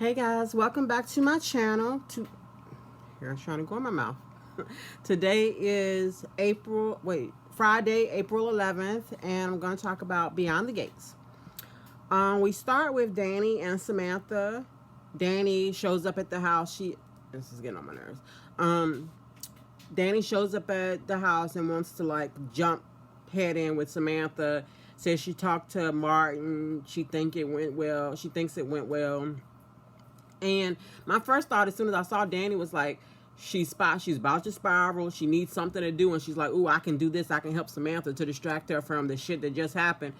Hey guys, welcome back to my channel. Here I'm trying to go in my mouth. Today is Friday, April 11th, and I'm going to talk about Beyond the Gates. We start with Danny and Samantha. Danny shows up at the house. This is getting on my nerves. Danny shows up at the house and wants to jump head in with Samantha. Says she talked to Martin. She thinks it went well. And my first thought as soon as I saw Danny was like, she's about to spiral. She needs something to do. And she's like, ooh, I can do this. I can help Samantha to distract her from the shit that just happened.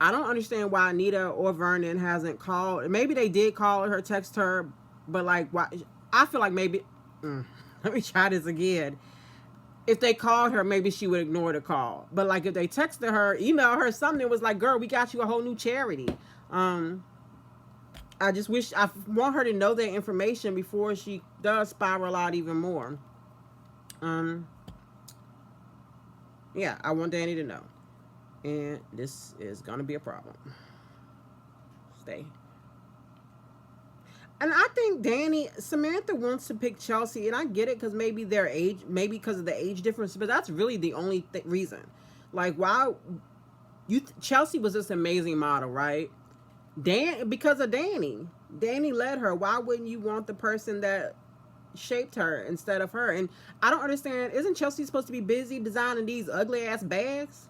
I don't understand why Anita or Vernon hasn't called. Maybe they did call her, text her. But why? I feel like maybe, let me try this again. If they called her, maybe she would ignore the call. But if they texted her, emailed her something, it was like, girl, we got you a whole new charity. I just wish, I want her to know that information before she does spiral out even more. Yeah, I want Danny to know. And this is going to be a problem. Stay. And I think Samantha wants to pick Chelsea, and I get it because maybe their age, maybe because of the age difference, but that's really the only reason. Why, Chelsea was this amazing model, right? Because of Danny. Danny led her. Why wouldn't you want the person that shaped her instead of her? And I don't understand. Isn't Chelsea supposed to be busy designing these ugly ass bags?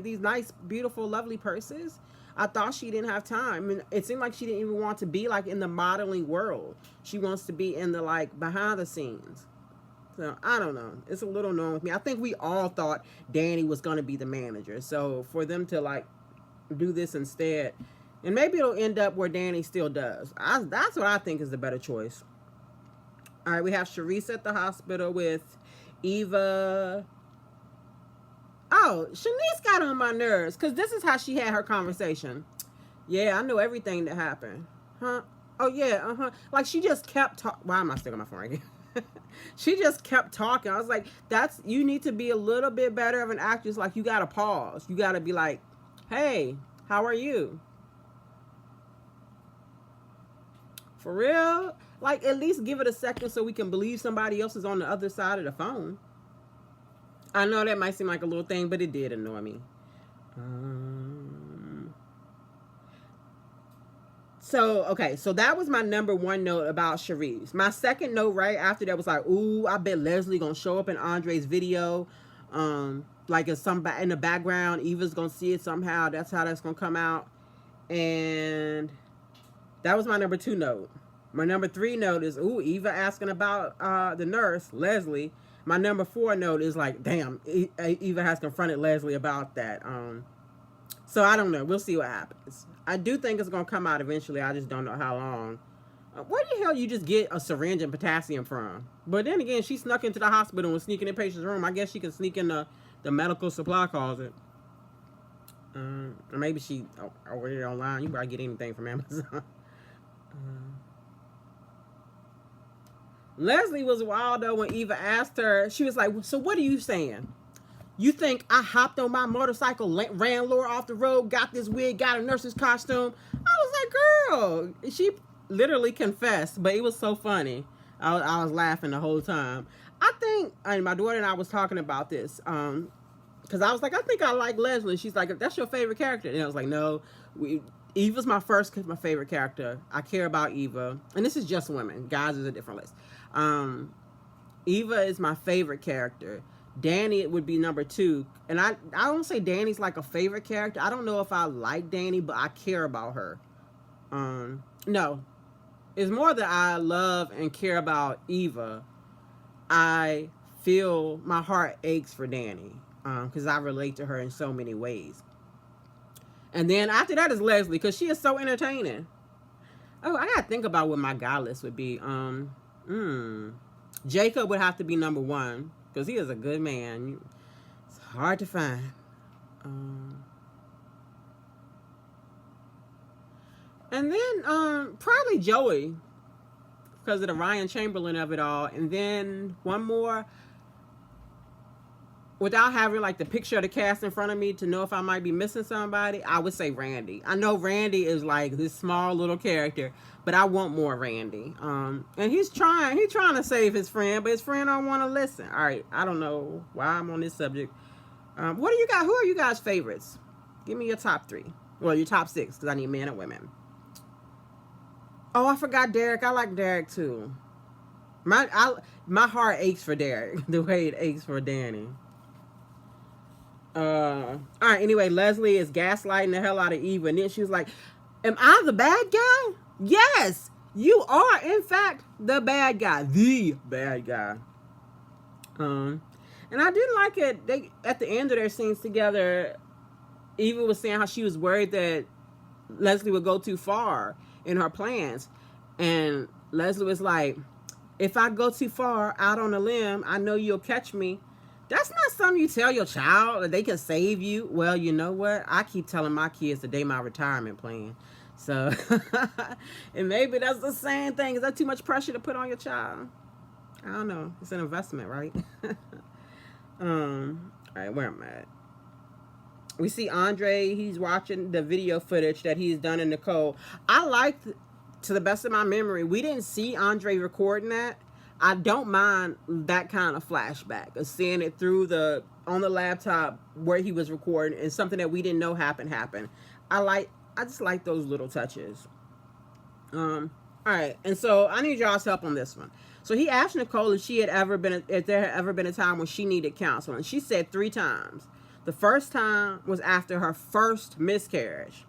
These nice, beautiful, lovely purses? I thought she didn't have time. I mean, it seemed like she didn't even want to be in the modeling world. She wants to be in the behind the scenes. So I don't know. It's a little annoying with me. I think we all thought Danny was going to be the manager. So for them to do this instead, and maybe it'll end up where Danny still does. That's what I think is the better choice. All right, we have Charisse at the hospital with Eva. Oh, Shanice got on my nerves because this is how she had her conversation. Yeah, I know everything that happened. Huh? Oh, yeah, she just kept talking. Why am I still on my phone again? She just kept talking. I was like, you need to be a little bit better of an actress. You got to pause. You got to be like, hey, how are you? For real? At least give it a second so we can believe somebody else is on the other side of the phone. I know that might seem like a little thing, but it did annoy me. So that was my number one note about Charisse. My second note right after that was ooh, I bet Leslie gonna show up in Andre's video. If somebody in the background, Eva's gonna see it somehow. That's how that's gonna come out. And that was my number two note. My number three note is, ooh, Eva asking about the nurse, Leslie. My number four note is damn, Eva has confronted Leslie about that. So I don't know. We'll see what happens. I do think it's going to come out eventually. I just don't know how long. Where the hell you just get a syringe and potassium from? But then again, she snuck into the hospital and was sneaking in the patient's room. I guess she can sneak in the medical supply closet. Or maybe she ordered it online. You probably get anything from Amazon. Leslie was wild though when Eva asked her. She was like, so what are you saying? You think I hopped on my motorcycle, ran Laura off the road, got this wig, got a nurse's costume? I was like, girl. She literally confessed, but it was so funny. I was laughing the whole time. I think, and my daughter and I was talking about this, because I was like, I think I like Leslie. She's like, that's your favorite character. And I was like, no, Eva's my favorite character. I care about Eva. And this is just women. Guys is a different list. Eva is my favorite character. Danny would be number two. And I don't say Danny's a favorite character. I don't know if I like Danny, but I care about her. No. It's more that I love and care about Eva. I feel my heart aches for Danny. Because I relate to her in so many ways. And then after that is Leslie, because she is so entertaining. Oh, I gotta think about what my guy list would be. Jacob would have to be number one, because he is a good man. It's hard to find. And then probably Joey, because of the Ryan Chamberlain of it all. And then one more. without having like the picture of the cast in front of me to know if I might be missing somebody, I would say Randy. I know Randy is like this small little character, but I want more Randy. And he's trying to save his friend, but his friend don't want to listen. All right, I don't know why I'm on this subject. What do you got? Who are you guys' favorites? Give me your top 3. Well, your top 6, because I need men and women. Oh, I forgot Derek. I like Derek too. My heart aches for Derek the way it aches for Danny. All right, anyway, Leslie is gaslighting the hell out of Eva, and then she was like, am I the bad guy? Yes, you are, in fact, the bad guy. The bad guy. And I didn't like it. They, at the end of their scenes together, Eva was saying how she was worried that Leslie would go too far in her plans. And Leslie was like, if I go too far out on a limb, I know you'll catch me. That's not something you tell your child that they can save you. Well, you know what? I keep telling my kids today my retirement plan. So, and maybe that's the same thing. Is that too much pressure to put on your child? I don't know. It's an investment, right? All right, where am I at? We see Andre. He's watching the video footage that he's done in Nicole. I liked, to the best of my memory, we didn't see Andre recording that. I don't mind that kind of flashback of seeing it through on the laptop where he was recording, and something that we didn't know happened. I just like those little touches. All right, and so I need y'all's help on this one. So he asked Nicole if there had ever been a time when she needed counseling. She said 3 times. The first time was after her first miscarriage.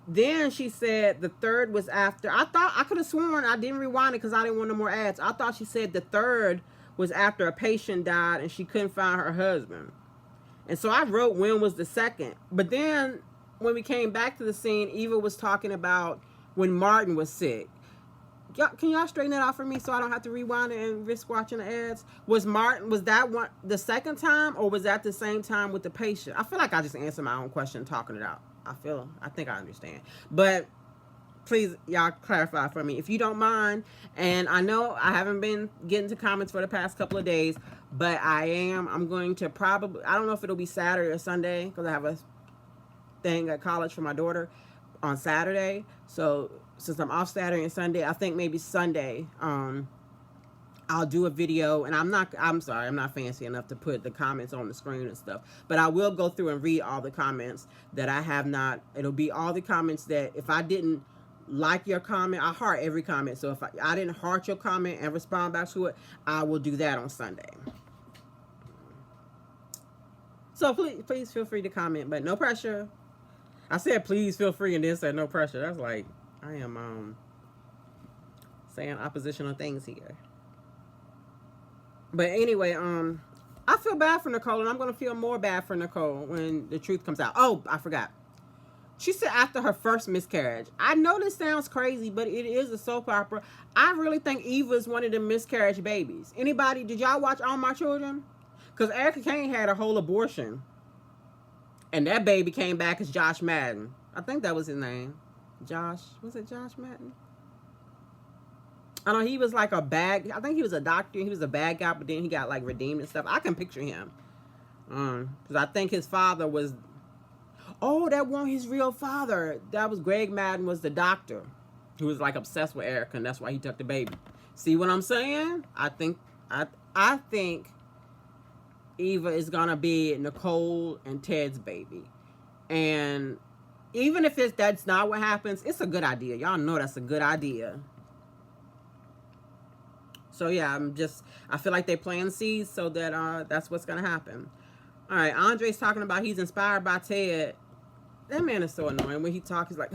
Then she said the third was after, I could have sworn, I didn't rewind it because I didn't want no more ads. I thought she said the third was after a patient died and she couldn't find her husband. And so I wrote when was the second. But then when we came back to the scene, Eva was talking about when Martin was sick. Can y'all straighten that out for me so I don't have to rewind it and risk watching the ads? Was that one the second time, or was that the same time with the patient? I feel like I just answered my own question talking it out. I think I understand. But please, y'all clarify for me if you don't mind. And I know I haven't been getting to comments for the past couple of days, but I'm going to probably, I don't know if it'll be Saturday or Sunday, because I have a thing at college for my daughter on Saturday. So since I'm off Saturday and Sunday, I think maybe Sunday, I'll do a video, and I'm sorry, I'm not fancy enough to put the comments on the screen and stuff, but I will go through and read all the comments that I have not. It'll be all the comments that if I didn't like your comment, I heart every comment. So if I didn't heart your comment and respond back to it, I will do that on Sunday. So please feel free to comment, but no pressure. I said please feel free and then said no pressure. That's like I am saying oppositional things here. But anyway, I feel bad for Nicole, and I'm going to feel more bad for Nicole when the truth comes out. Oh, I forgot. She said after her first miscarriage. I know this sounds crazy, but it is a soap opera. I really think Eva is one of the miscarriage babies. Anybody, did y'all watch All My Children? Because Erica Kane had a whole abortion, and that baby came back as Josh Madden. I think that was his name. Josh, was it Josh Madden? I know he was like I think he was a doctor. He was a bad guy, but then he got like redeemed and stuff. I can picture him. Because I think his father was, that wasn't his real father. That was Greg Madden was the doctor who was like obsessed with Erica, and that's why he took the baby. See what I'm saying? I think Eva is going to be Nicole and Ted's baby. And even if that's not what happens, it's a good idea. Y'all know that's a good idea. So yeah, I feel like they plant seeds so that that's what's gonna happen. All right, Andre's talking about he's inspired by Ted. That man is so annoying when he talks. He's like,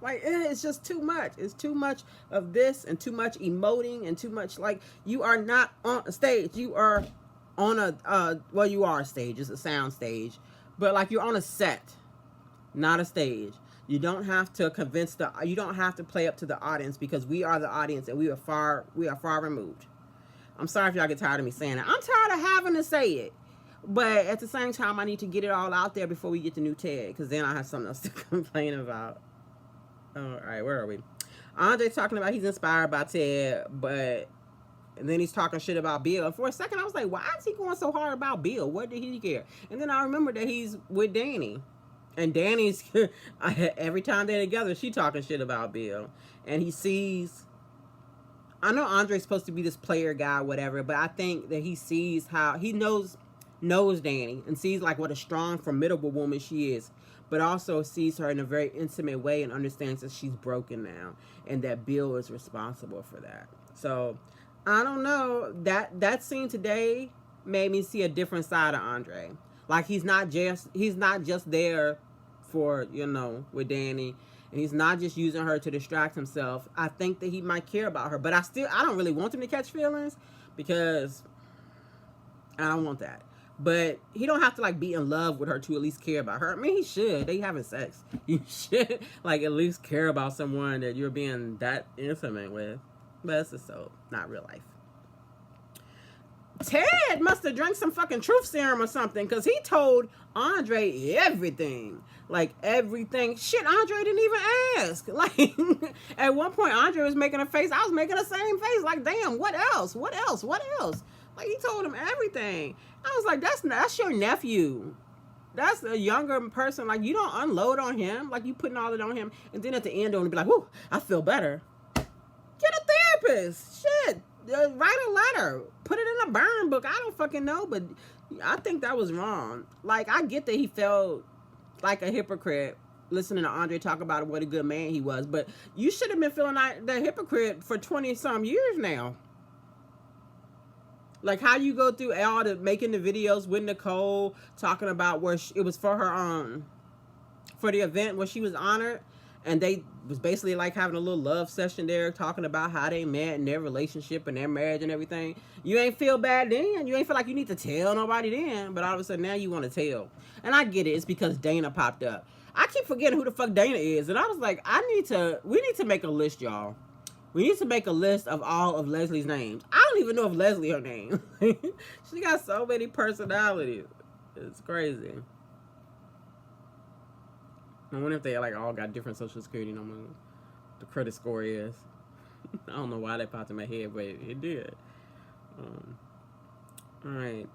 it's just too much. It's too much of this and too much emoting and too much like you are not on a stage. You are on you are a stage. It's a sound stage, but like you're on a set, not a stage. You don't have to you don't have to play up to the audience, because we are the audience and we are far removed. I'm sorry if y'all get tired of me saying it. I'm tired of having to say it. But at the same time, I need to get it all out there before we get to new Ted, because then I have something else to complain about. All right, where are we? Andre's talking about he's inspired by Ted, but And then he's talking shit about Bill. And for a second, I was like, why is he going so hard about Bill? What did he care? And then I remember that he's with Danny. And Danny's, every time they're together, she talking shit about Bill. And he sees, I know Andre's supposed to be this player guy, whatever, but I think that he sees how, he knows Danny and sees like what a strong, formidable woman she is, but also sees her in a very intimate way and understands that she's broken now and that Bill is responsible for that. So I don't know, that scene today made me see a different side of Andre. Like he's not just there for, you know, with Danny, and he's not just using her to distract himself. I think that he might care about her, but I don't really want him to catch feelings because I don't want that. But he don't have to like be in love with her to at least care about her. I mean, he should. They having sex. You should like at least care about someone that you're being that intimate with. But it's just so not real life. Ted must have drank some fucking truth serum or something, because he told Andre everything. Like everything. Shit, Andre didn't even ask. Like at one point Andre was making a face. I was making the same face. Like, damn, what else? What else? What else? Like he told him everything. I was like, that's your nephew. That's a younger person. Like, you don't unload on him. Like, you putting all it on him. And then at the end, don't be like, whoo, I feel better. Get a therapist. Shit. Write a letter. Put it in a burn book. I don't fucking know. But I think that was wrong. Like, I get that he felt like a hypocrite listening to Andre talk about what a good man he was. But you should have been feeling like the hypocrite for 20-some years now. Like how you go through all the making the videos with Nicole, talking about where it was for her for the event where she was honored, and they was basically like having a little love session there, talking about how they met and their relationship and their marriage and everything. You ain't feel bad then. You ain't feel like you need to tell nobody then. But all of a sudden now you want to tell. And I get it. It's because Dana popped up. I keep forgetting who the fuck Dana is, and I was like, we need to make a list, y'all. We need to make a list of all of Leslie's names. I don't even know if Leslie her name. She got so many personalities. It's crazy. I wonder if they like all got different social security numbers. The credit score is. I don't know why that popped in my head, but it did. Alright.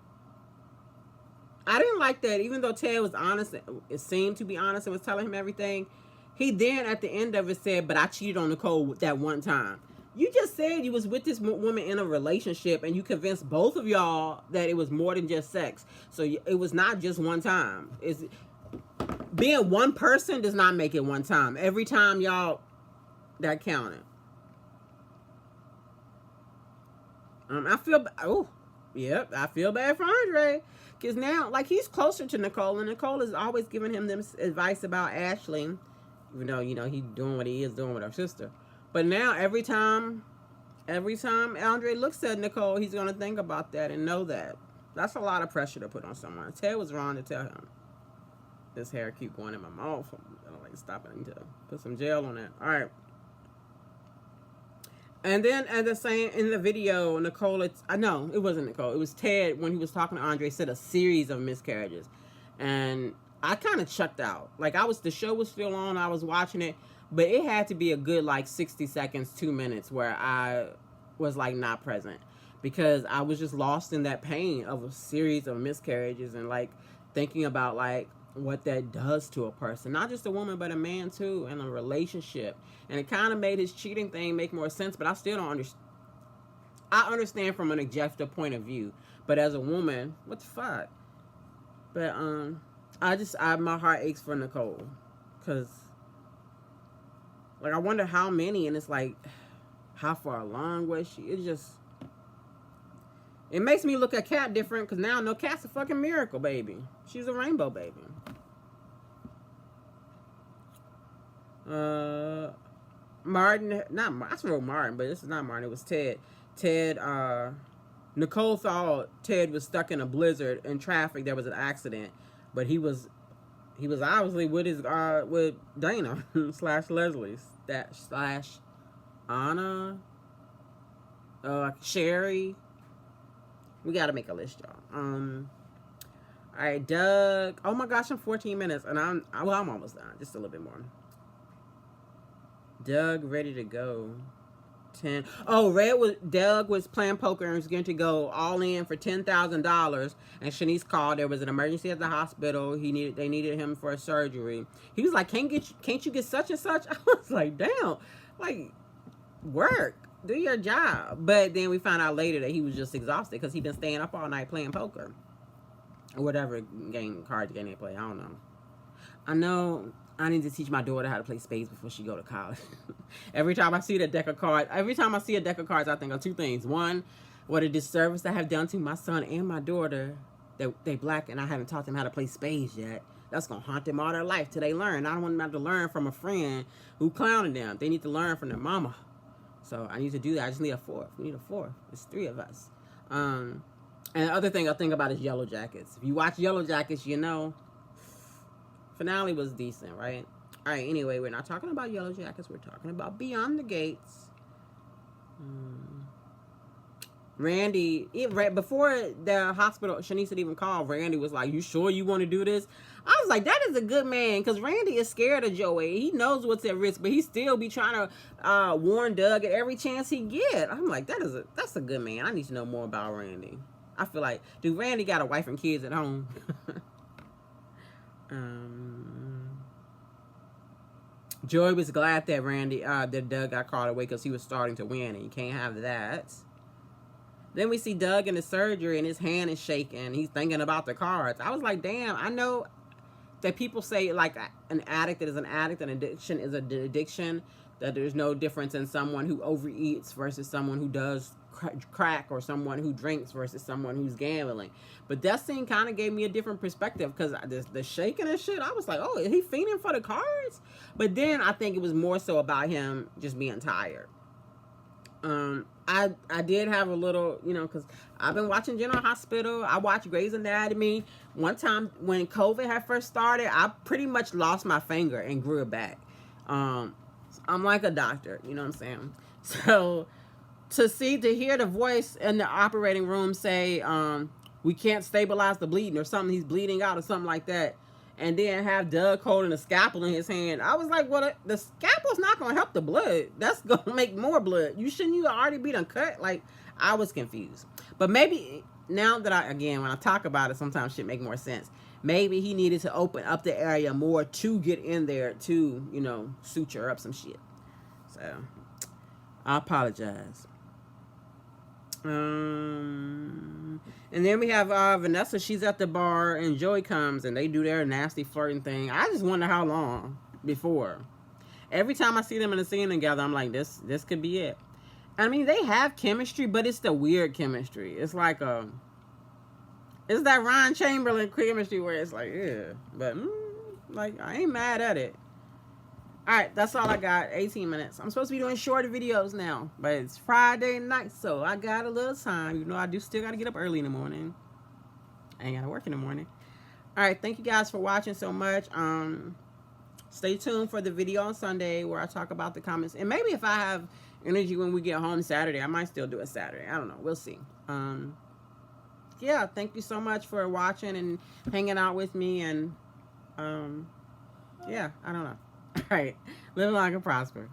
I didn't like that, even though Ted was honest, it seemed to be honest and was telling him everything. He then, at the end of it, said, but I cheated on Nicole that one time. You just said you was with this woman in a relationship, and you convinced both of y'all that it was more than just sex. So it was not just one time. Being one person does not make it one time. Every time y'all, that counted. I feel bad for Andre. Because now, like, he's closer to Nicole, and Nicole is always giving him this advice about Ashley. Even though, you know, he's doing what he is doing with her sister. But now, every time Andre looks at Nicole, he's going to think about that and know that. That's a lot of pressure to put on someone. Ted was wrong to tell him. This hair keep going in my mouth. I don't like stopping to put some gel on it. All right. And then, as the same in the video, Nicole, it wasn't Nicole. It was Ted, when he was talking to Andre, said a series of miscarriages. And I kind of checked out. Like, the show was still on, I was watching it, but it had to be a good, like, 60 seconds, 2 minutes where I was, like, not present. Because I was just lost in that pain of a series of miscarriages and, like, thinking about, like, what that does to a person. Not just a woman, but a man, too, and a relationship. And it kind of made his cheating thing make more sense, but I still don't understand. I understand from an objective point of view, but as a woman, what the fuck? But, my heart aches for Nicole, because, like, I wonder how many, and it's like, how far along was she? It makes me look at Kat different, because now I know Kat's a fucking miracle baby. She's a rainbow baby. Martin, I wrote Martin, but this is not Martin, it was Ted. Nicole thought Ted was stuck in a blizzard in traffic. There was an accident, but he was obviously with with Dana / Leslie / Anna, Sherry. We gotta make a list, y'all. All right, Doug. Oh my gosh, I'm 14 minutes, and I'm almost done. Just a little bit more. Doug ready to go. 10. Oh, Doug was playing poker and was going to go all in for $10,000. And Shanice called. There was an emergency at the hospital. They needed him for a surgery. He was like, can't you get such and such? I was like, damn, like, work, do your job. But then we found out later that he was just exhausted because he'd been staying up all night playing poker or whatever cards game they play. I don't know. I know I need to teach my daughter how to play spades before she go to college. Every time I see a deck of cards, I think of two things. One, what a disservice I have done to my son and my daughter. They black and I haven't taught them how to play spades yet. That's going to haunt them all their life till they learn. I don't want them to have to learn from a friend who clowned them. They need to learn from their mama. So I need to do that. I just need a fourth. We need a fourth. It's 3 of us. And the other thing I think about is Yellow Jackets. If you watch Yellow Jackets, you know, finale was decent, right? All right, anyway, we're not talking about Yellow Jackets. We're talking about Beyond the Gates. Randy, before the hospital, Shanice had even called, Randy was like, you sure you want to do this? I was like, that is a good man, because Randy is scared of Joey. He knows what's at risk, but he still be trying to warn Doug at every chance he get. I'm like, that's a good man. I need to know more about Randy. I feel like, dude, Randy got a wife and kids at home. Joey was glad that that Doug got called away because he was starting to win, and you can't have that. Then we see Doug in the surgery, and his hand is shaking. He's thinking about the cards. I was like, damn, I know that people say, like, an addict is an addict, an addiction is an addiction, that there's no difference in someone who overeats versus someone who does crack, or someone who drinks versus someone who's gambling. But that scene kind of gave me a different perspective, because the shaking and shit, I was like, oh, is he fiending for the cards? But then I think it was more so about him just being tired. I did have a little, you know, because I've been watching General Hospital. I watched Grey's Anatomy. One time when COVID had first started, I pretty much lost my finger and grew it back. I'm like a doctor, you know what I'm saying? So to hear the voice in the operating room say, we can't stabilize the bleeding, or something, he's bleeding out or something like that, and then have Doug holding a scalpel in his hand, I was like, well, the scalpel's not going to help the blood. That's going to make more blood. You already be done cut? Like, I was confused. But maybe, now that when I talk about it, sometimes shit make more sense. Maybe he needed to open up the area more to get in there to, you know, suture up some shit. So, I apologize. And then we have Vanessa. She's at the bar, and Joey comes, and they do their nasty flirting thing. I just wonder how long before. Every time I see them in a scene together, I'm like, this could be it. I mean, they have chemistry, but it's the weird chemistry. It's like it's that Ron Chamberlain chemistry where it's like, yeah, but like, I ain't mad at it. All right, that's all I got. 18 minutes. I'm supposed to be doing shorter videos now, but it's Friday night, so I got a little time. You know, I do still got to get up early in the morning. I ain't got to work in the morning. All right, thank you guys for watching so much. Stay tuned for the video on Sunday where I talk about the comments. And maybe if I have energy when we get home Saturday, I might still do it Saturday. I don't know. We'll see. Yeah, thank you so much for watching and hanging out with me. And, yeah, I don't know. All right. Live long and prosper.